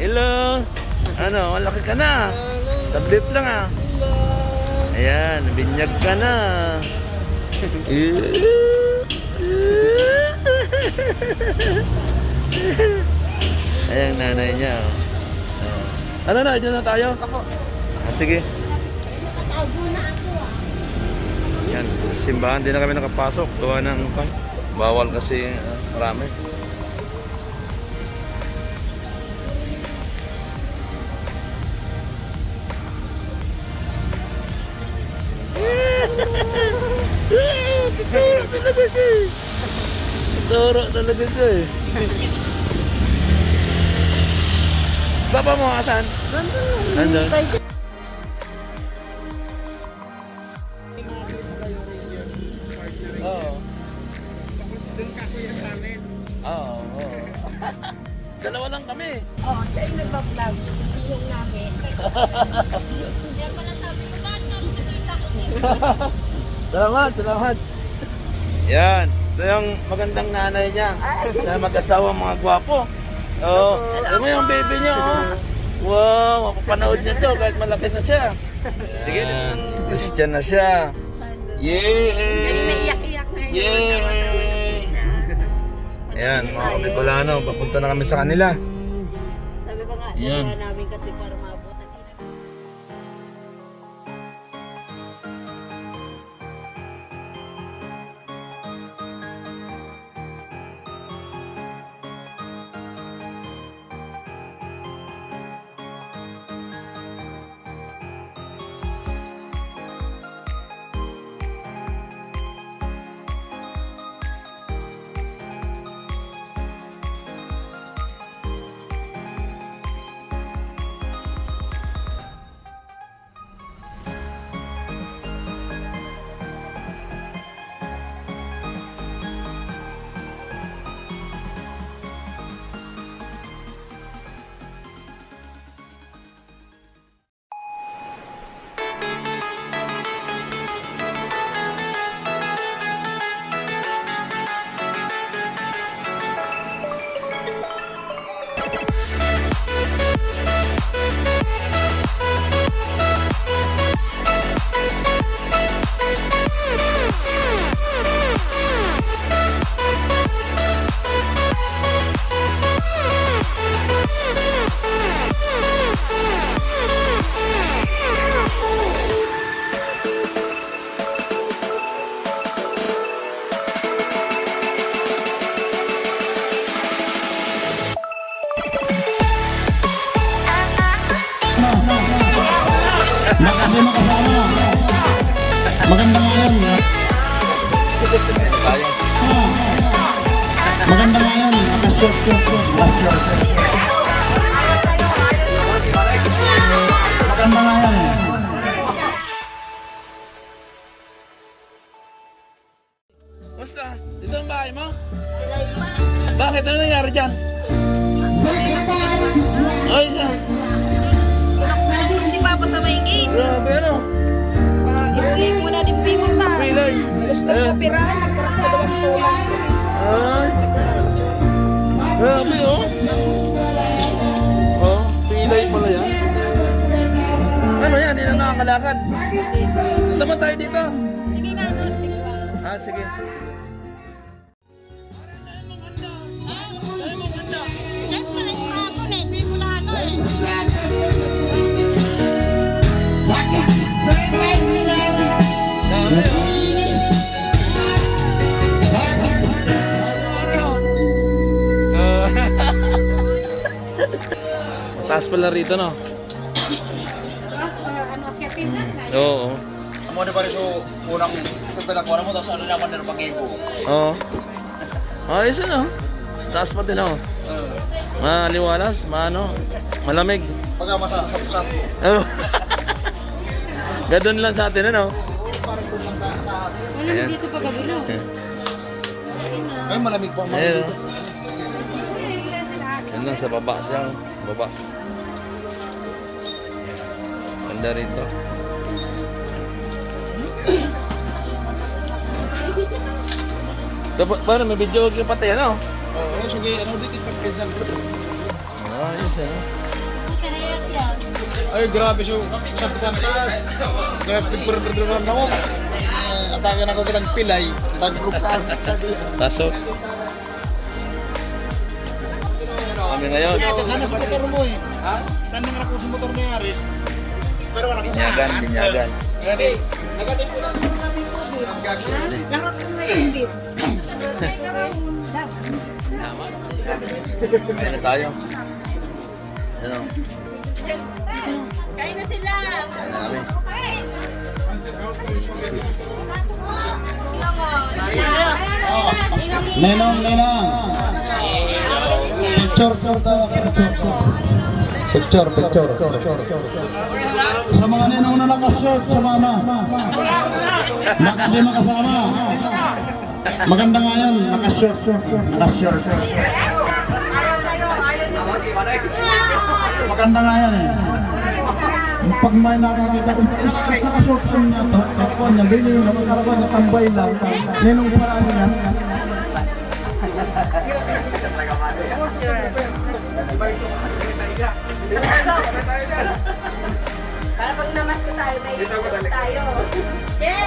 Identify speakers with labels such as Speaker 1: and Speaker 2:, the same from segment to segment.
Speaker 1: Hello. Ano, malaki ka na. Sablit lang ah. Ayan, binyag ka na. Ayan, nanay niya. Ano na, dyan na tayo? Sige. Yan, simbahan din na kami nakapasok. Gawa ng bawal kasi marami. Tuturo talaga siya. Tuturo talaga siya. Baba mo, asan? Nandun. Oo.
Speaker 2: Doon ka kuya sa amin.
Speaker 1: Oo. Dalawa lang kami.
Speaker 3: Oh, siya yung nagpa-vlog. Hindi yung namin. Kaya pala sabi ko, bakit kami nakita ko
Speaker 1: Salamat, salamat. Yan. Ito yung magandang nanay niya. Na mag-asawa mga gwapo. Oo. Alam mo yung baby niya, oh. Wow, mapapanood niya to kahit malaki na siya. Sige, Christian na siya. Yay!
Speaker 3: Naiyak-iyak na yun.
Speaker 1: Yay! Ayan, mga Bicolano, papunta na kami sa kanila.
Speaker 3: Sabi ko nga,
Speaker 1: Yan.
Speaker 3: dalawa namin kasi para maabutan nila.
Speaker 2: Makasama kasama. Maganda nga yan.
Speaker 1: Tayo.
Speaker 2: Maganda nga yan. Short. Maganda nga yan.
Speaker 1: Basta, dito ang bahay mo? Bakit? Ano nangyari dyan? Ay, siya.
Speaker 3: Hindi pa pa sa maingin.
Speaker 1: Grabe, ano?
Speaker 3: Iuling mo na din pimon na.
Speaker 1: Pilay.
Speaker 3: Gusto ko pirahan, nagkaroon sa dalawang tulang.
Speaker 1: Ay. Grabe, oh. Oh, pilay pala yan. Ano yan? Hindi na nakakalakad. Tama tayo dito.
Speaker 3: Sige nga, Lord.
Speaker 1: Ah, sige.
Speaker 3: Siyempre, nagprato na. Hindi mo lang ano eh.
Speaker 1: Taas pala rito, no?
Speaker 3: Tapos, ano, akyatin na.
Speaker 1: Oo.
Speaker 2: Amo di pa rin so unang pinagkuha mo tapos ano naman na pag-ibo.
Speaker 1: Oo. Ayos, ano? Taas pa din, oh. Maliwalas, malamig.
Speaker 2: Pagka masasap.
Speaker 1: Oh. Gadon lang sa atin, ano? Ayan.
Speaker 3: Dito pa kabilo.
Speaker 2: Ay malamig pa.
Speaker 1: Ayan, oh. Yan lang sa baba siya, oh. Baba. Ganda rito. Dapat paano may video ka pati ano?
Speaker 2: Oo, sige, ano dito pag pinsan ko.
Speaker 1: Ayos, ano?
Speaker 3: Karayat yan.
Speaker 2: Ay, grabe siya. Sa tukang taas. Grabe, berderan ako. Atake na ko kitang pilay. Taglupan.
Speaker 1: Pasok. Kami ngayon.
Speaker 2: Ito, sana sa motor mo eh. Ha? Sana nga ako sa motor ni Aris. Pero wala ka
Speaker 1: Binyagan, binyagan.
Speaker 2: Gani. Nagatin ko lang.
Speaker 3: Lahat ng may hindi.
Speaker 1: Kaya na tayo. Ano?
Speaker 3: Kain na sila.
Speaker 1: Kaya na kami. Isis.
Speaker 4: Nenong, nenong. Picture, picture. Sa mga nenong na nakasuot, sumama. Baka di makasama. Maganda nga yan, nakasuot. Maganda nga yan eh. Pag may nakakita kung nakasuot ko niya, kakuan niya, bili yung nakakarawan niya, tambay lang. Nenong paraan niya.
Speaker 3: Para pag namas ko tayo, may ikot tayo. Ken!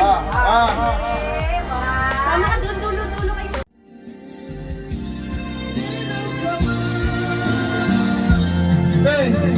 Speaker 3: Tama ka, dulo kayo.
Speaker 4: Hey!